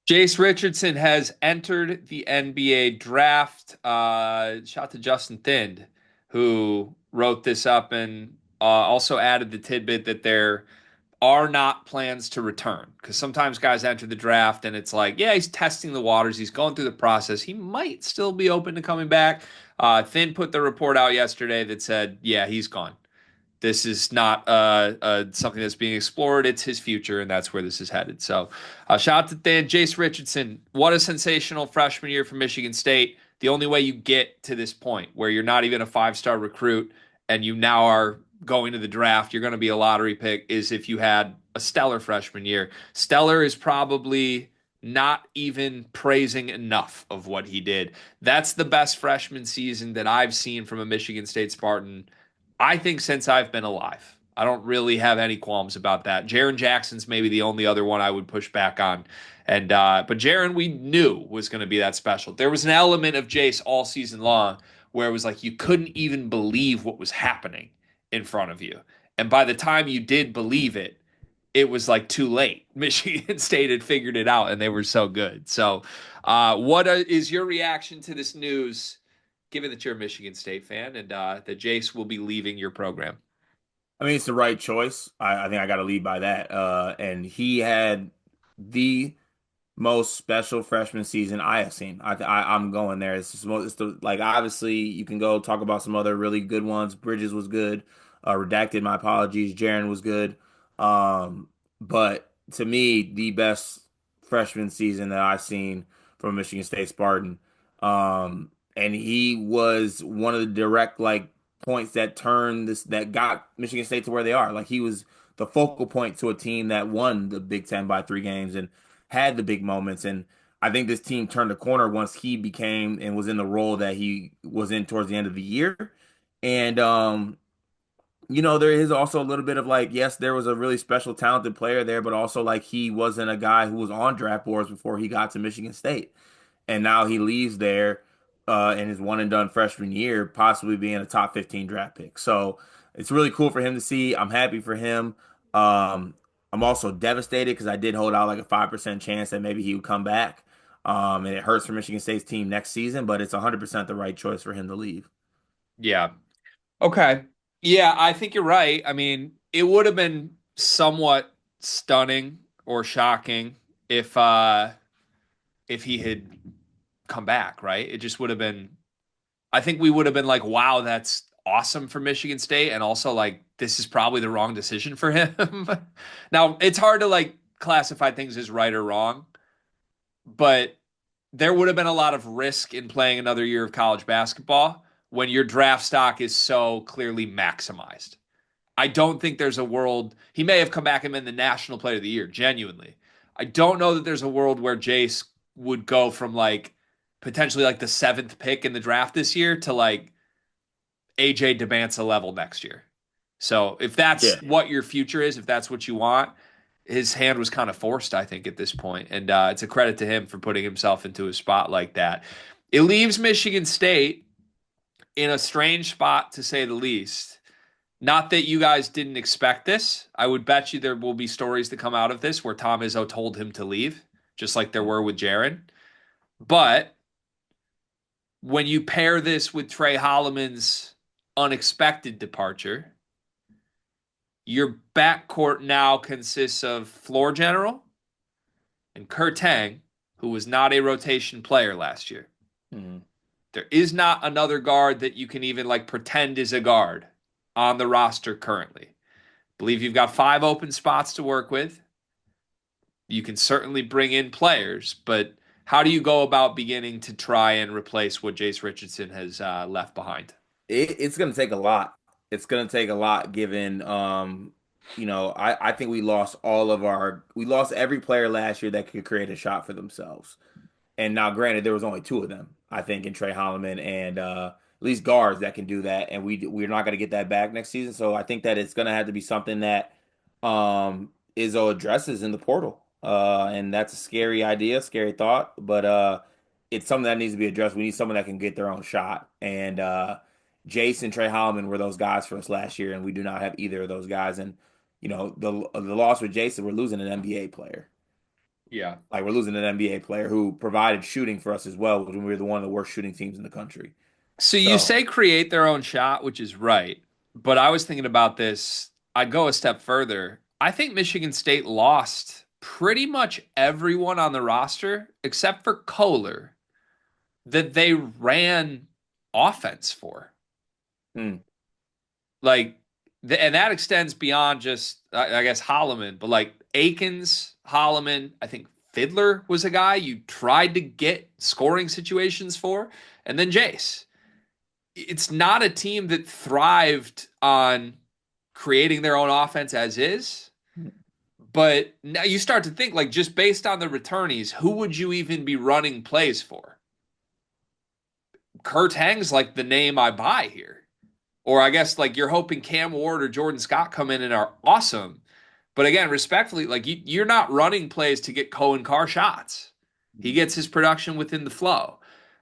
Jace Richardson has entered the NBA draft. Shout to Justin Thind, who wrote this up and also added the tidbit that there are not plans to return. Because sometimes guys enter the draft and it's like, yeah, he's testing the waters, he's going through the process. He might still be open to coming back. Thind put the report out yesterday that said, yeah, he's gone. This is not something that's being explored. It's his future, and that's where this is headed. So, shout out to Dan, Jase Richardson. What a sensational freshman year for Michigan State. The only way you get to this point where you're not even a five-star recruit and you now are going to the draft, you're going to be a lottery pick, is if you had a stellar freshman year. Stellar is probably not even praising enough of what he did. That's the best freshman season that I've seen from a Michigan State Spartan, I think, since I've been alive. I don't really have any qualms about that. Jaren Jackson's maybe the only other one I would push back on. And but Jaren we knew was going to be that special. There was an element of Jace all season long where it was like you couldn't even believe what was happening in front of you. And by the time you did believe it, it was like too late. Michigan State had figured it out and they were so good. So, what is your reaction to this news, given that you're a Michigan State fan and that Jace will be leaving your program? I mean, it's the right choice. I think I got to lead by that. And he had the most special freshman season I have seen. I'm going there. It's the like obviously you can go talk about some other really good ones. Bridges was good. Redacted, my apologies. Jaron was good. Um, but to me, the best freshman season that I've seen from Michigan State Spartan. And he was one of the direct points that turned this that got Michigan State to where they are. Like he was the focal point to a team that won the Big Ten by 3 games and had the big moments. And I think this team turned the corner once he became and was in the role that he was in towards the end of the year. And there is also a little bit of yes, there was a really special talented player there, but also he wasn't a guy who was on draft boards before he got to Michigan State. And now he leaves there in his one and done freshman year, possibly being a top 15 draft pick. So it's really cool for him to see. I'm happy for him. Um, I'm also devastated because I did hold out like a 5% chance that maybe he would come back. And it hurts for Michigan State's team next season, but it's 100% the right choice for him to leave. Yeah. Okay. Yeah, I think you're right. I mean, it would have been somewhat stunning or shocking if he had come back, right? It just would have been, I think we would have been like, wow, that's awesome for Michigan State. And also, like, this is probably the wrong decision for him. Now, it's hard to like classify things as right or wrong, but there would have been a lot of risk in playing another year of college basketball when your draft stock is so clearly maximized. I don't think there's a world, he may have come back and been the national player of the year, genuinely. I don't know that there's a world where Jace would go from like potentially like the seventh pick in the draft this year to like AJ Debanza level next year. So if Yeah. that's what your future is, if that's what you want, his hand was kind of forced, I think, at this point. And it's a credit to him for putting himself into a spot like that. It leaves Michigan State in a strange spot, to say the least. Not that you guys didn't expect this. I would bet you there will be stories that come out of this where Tom Izzo told him to leave, just like there were with Jaron. But when you pair this with Trey Holloman's unexpected departure, your backcourt now consists of floor general and Kurt Tang, who was not a rotation player last year. Mhm. There is not another guard that you can even like pretend is a guard on the roster currently. I believe you've got 5 open spots to work with. You can certainly bring in players, but how do you go about beginning to try and replace what Jace Richardson has left behind? It's going to take a lot. It's going to take a lot given, I think we lost every player last year that could create a shot for themselves. And now, granted, there was only two of them, I think, in Trey Holloman and at least guards that can do that. And we're not going to get that back next season. So I think that it's going to have to be something that Izzo addresses in the portal. And that's a scary idea, scary thought, but it's something that needs to be addressed. We need someone that can get their own shot. And Jace and Trey Holloman were those guys for us last year, and we do not have either of those guys. And the loss with Jason, we're losing an NBA player. Yeah. Like we're losing an NBA player who provided shooting for us as well when we were the one of the worst shooting teams in the country. So you So, say create their own shot, which is right. But I was thinking about this. I'd go a step further. I think Michigan State lost pretty much everyone on the roster except for Kohler that they ran offense for. hmm, Like, and that extends beyond just, I guess, Holloman, but like Akins, Holloman, I think Fiddler was a guy you tried to get scoring situations for, and then Jace. It's not a team that thrived on creating their own offense as is. But now you start to think, like, just based on the returnees, who would you even be running plays for? Kurt Heng's like the name I buy here. Or I guess like you're hoping Cam Ward or Jordan Scott come in and are awesome. But again, respectfully, like you're not running plays to get Cohen Carr shots. He gets his production within the flow.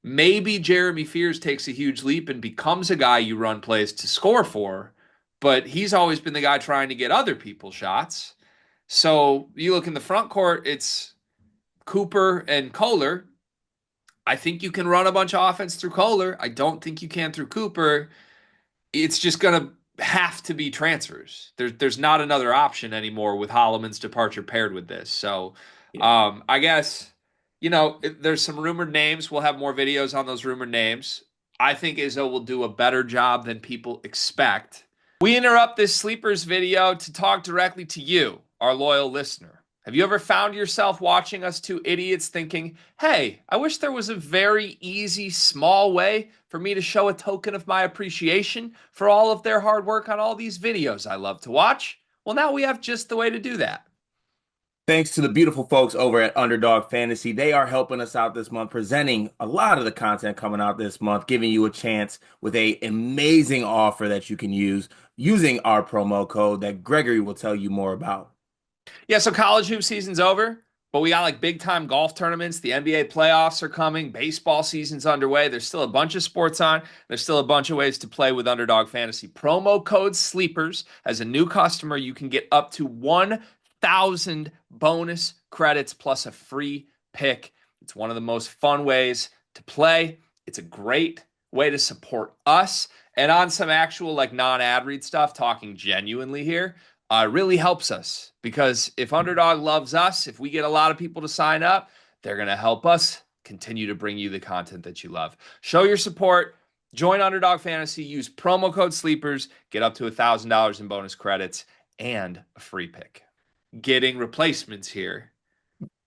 Maybe Jeremy Fears takes a huge leap and becomes a guy you run plays to score for, but he's always been the guy trying to get other people shots. So you look in the front court, it's Cooper and Kohler. I think you can run a bunch of offense through Kohler. I don't think you can through Cooper. It's just going to have to be transfers. There's not another option anymore with Holloman's departure paired with this. So yeah. I guess, there's some rumored names. We'll have more videos on those rumored names. I think Izzo will do a better job than people expect. We interrupt this sleepers video to talk directly to you, our loyal listener. Have you ever found yourself watching us two idiots thinking, hey, I wish there was a very easy, small way for me to show a token of my appreciation for all of their hard work on all these videos I love to watch? Well, now we have just the way to do that. Thanks to the beautiful folks over at Underdog Fantasy. They are helping us out this month, presenting a lot of the content coming out this month, giving you a chance with a amazing offer that you can use using our promo code that Gregory will tell you more about. Yeah, so college hoop season's over, but we got like big time golf tournaments. The NBA playoffs are coming. Baseball season's underway. There's still a bunch of sports on. There's still a bunch of ways to play with Underdog Fantasy. Promo code SLEEPERS. As a new customer, you can get up to 1,000 bonus credits plus a free pick. It's one of the most fun ways to play. It's a great way to support us. And on some actual like non-ad read stuff, talking genuinely here, really helps us because if Underdog loves us, if we get a lot of people to sign up, they're going to help us continue to bring you the content that you love. Show your support. Join Underdog Fantasy. Use promo code SLEEPERS. Get up to $1,000 in bonus credits and a free pick. Getting replacements here.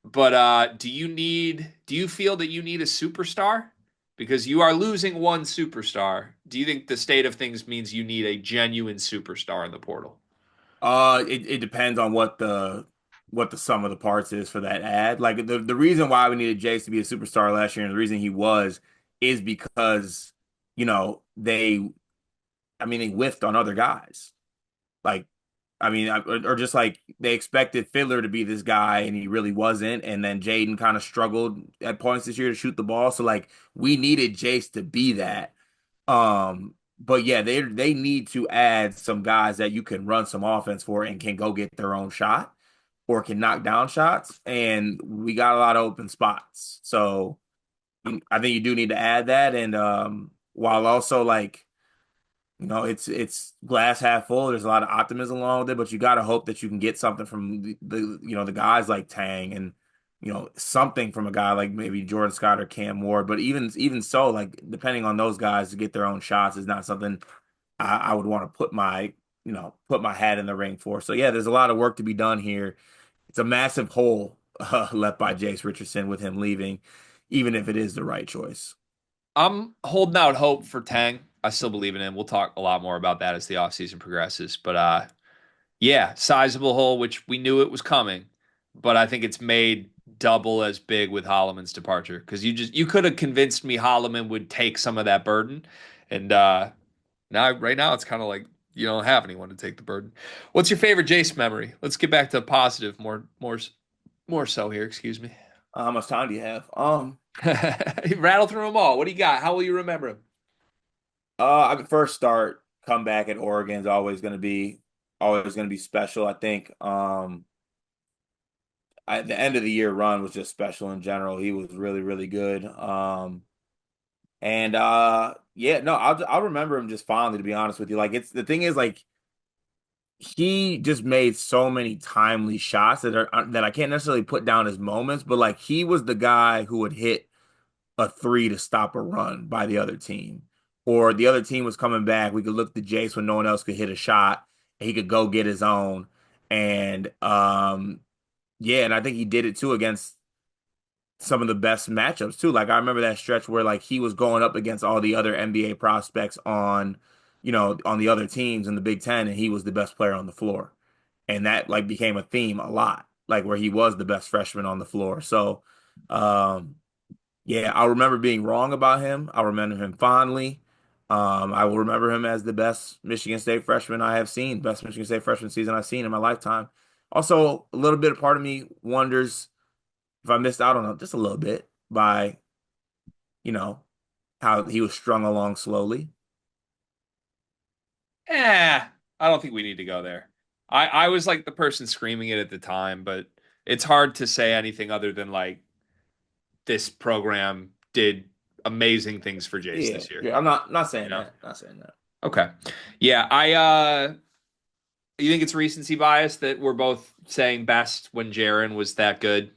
But do you feel that you need a superstar? Because you are losing one superstar. Do you think the state of things means you need a genuine superstar in the portal? It depends on what the sum of the parts is for that ad. Like the reason why we needed Jace to be a superstar last year and the reason he was is because, they whiffed on other guys. Like, or just like they expected Fiddler to be this guy and he really wasn't. And then Jaden kind of struggled at points this year to shoot the ball. So like we needed Jace to be that. But yeah, they need to add some guys that you can run some offense for and can go get their own shot or can knock down shots. And we got a lot of open spots. So I think you do need to add that. And while also like it's glass half full. There's a lot of optimism along with it, but you got to hope that you can get something from the guys like Tang and something from a guy like maybe Jordan Scott or Cam Ward. But even so, like depending on those guys to get their own shots is not something I would want to put my hat in the ring for. So yeah, there's a lot of work to be done here. It's a massive hole left by Jase Richardson with him leaving, even if it is the right choice. I'm holding out hope for Tang. I still believe in him. We'll talk a lot more about that as the offseason progresses. But yeah, sizable hole, which we knew it was coming, but I think it's made double as big with Holloman's departure because you could have convinced me Holloman would take some of that burden, and now right now it's kind of like you don't have anyone to take the burden. What's your favorite Jace memory? Let's get back to positive more so here. Excuse me. How much time do you have? Rattle through them all. What do you got? How will you remember him? I could first start comeback at Oregon is always going to be special. I think the end of the year run was just special in general. He was really, really good. And yeah, no, I'll remember him just fondly, to be honest with you. Like it's the thing is like he just made so many timely shots that I can't necessarily put down as moments, but like he was the guy who would hit a three to stop a run by the other team. Or the other team was coming back. We could look to Jace when no one else could hit a shot, and he could go get his own. And yeah, and I think he did it too against some of the best matchups too. Like I remember that stretch where like he was going up against all the other NBA prospects on, on the other teams in the Big Ten, and he was the best player on the floor. And that like became a theme a lot, like where he was the best freshman on the floor. So, um, yeah, I remember being wrong about him. I remember him fondly. I will remember him as the best Michigan State freshman I have seen, best Michigan State freshman season I've seen in my lifetime. Also, a little bit of part of me wonders if I missed out on him just a little bit by, you know, how he was strung along slowly. Eh, I don't think we need to go there. I was like the person screaming it at the time, but it's hard to say anything other than like this program did amazing things for Jace Yeah, this year. yeah, I'm not You saying know? that. Not saying that. Okay. Yeah, you think it's recency bias that we're both saying best when Jaren was that good?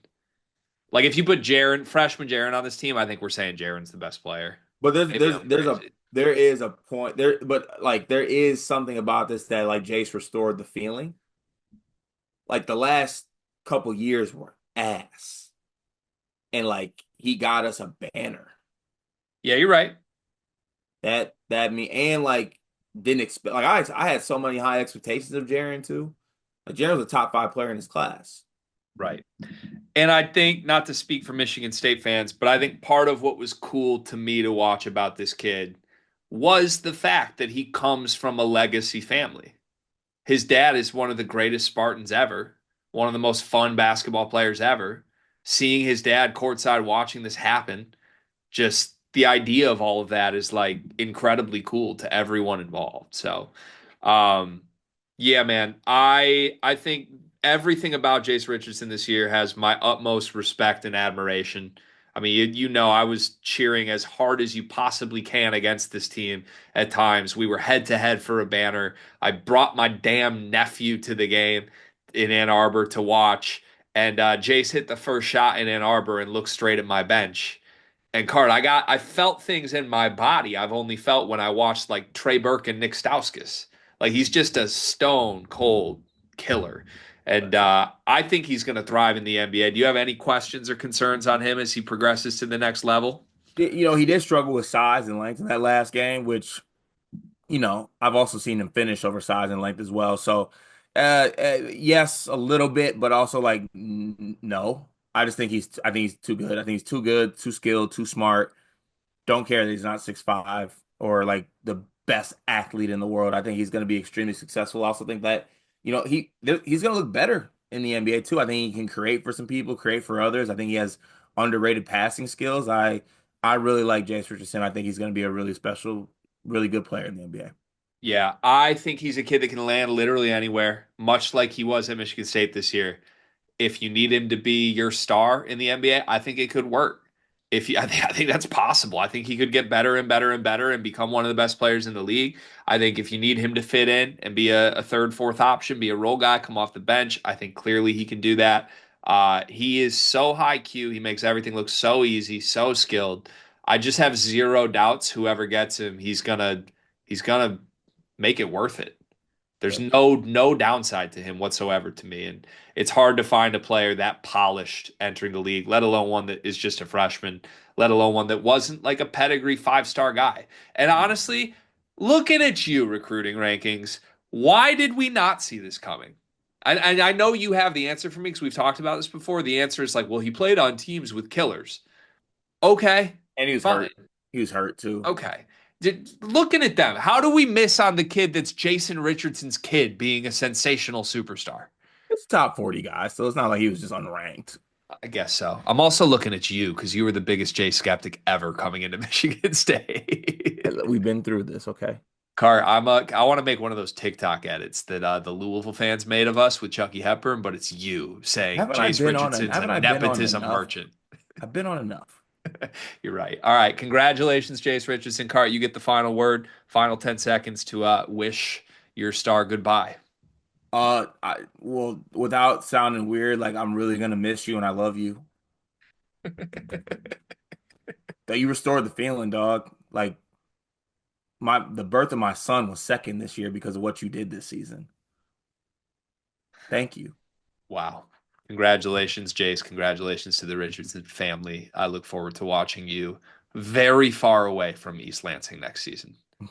Like if you put Jaren, freshman Jaren on this team, I think we're saying Jaren's the best player. But there's Maybe there's I'm there's a crazy. there is a point there, but like there is something about this that like Jace restored the feeling. Like the last couple years were ass, and like he got us a banner Yeah, you're right. that me and like didn't expect. Like I had so many high expectations of Jaren too. Like Jaren was a top five player in his class. Right. And I think, not to speak for Michigan State fans, but I think part of what was cool to me to watch about this kid was the fact that he comes from a legacy family. His dad is one of the greatest Spartans ever, one of the most fun basketball players ever. Seeing his dad courtside watching this happen, just the idea of all of that is like incredibly cool to everyone involved. So, um, yeah, man, I think everything about Jace Richardson this year has my utmost respect and admiration. I mean, you know, I was cheering as hard as you possibly can against this team at times. We were head to head for a banner. I brought my damn nephew to the game in Ann Arbor to watch, and Jace hit the first shot in Ann Arbor and looked straight at my bench. And Card, I felt things in my body I've only felt when I watched like Trey Burke and Nick Stauskas. Like he's just a stone cold killer. And I think he's going to thrive in the NBA. Do you have any questions or concerns on him as he progresses to the next level? He did struggle with size and length in that last game, which I've also seen him finish over size and length as well. So, yes, a little bit, but also like no. I think he's too good. I think he's too good, too skilled, too smart. Don't care that he's not 6'5" or like the best athlete in the world. I think he's going to be extremely successful. I also think that, he's going to look better in the NBA too. I think he can create for some people, create for others. I think he has underrated passing skills. I really like Jace Richardson. I think he's going to be a really special, really good player in the NBA. Yeah, I think he's a kid that can land literally anywhere, much like he was at Michigan State this year. If you need him to be your star in the NBA, I think it could work. I think that's possible. I think he could get better and better and better and become one of the best players in the league. I think if you need him to fit in and be a third, fourth option, be a role guy, come off the bench, I think clearly he can do that. He is so high Q. He makes everything look so easy, so skilled. I just have zero doubts whoever gets him, he's gonna make it worth it. There's Yep. no downside to him whatsoever to me, and it's hard to find a player that polished entering the league, let alone one that is just a freshman, let alone one that wasn't like a pedigree five-star guy. And honestly, looking at you recruiting rankings, why did we not see this coming? And I know you have the answer for me because we've talked about this before. The answer is like, well, he played on teams with killers. Okay, And he was fine. hurt. He was hurt too. Okay. Looking at them, how do we miss on the kid that's Jason Richardson's kid being a sensational superstar? It's top 40 guy, so it's not like he was just unranked. I guess so. I'm also looking at you because you were the biggest Jay skeptic ever coming into Michigan State. We've been through this, okay? Car, I want to make one of those TikTok edits that the Louisville fans made of us with Chucky Hepburn, but it's you saying Jace Richardson's a Haven't I been on nepotism enough? merchant. I've been on enough. You're right. All right. Congratulations, Jace Richardson. Cart, you get the final word, final 10 seconds to wish your star goodbye. Well, without sounding weird, like I'm really gonna miss you and I love you. That you restored the feeling, dog. Like the birth of my son was second this year because of what you did this season. Thank you. Wow. Congratulations, Jace. Congratulations to the Richardson family. I look forward to watching you very far away from East Lansing next season.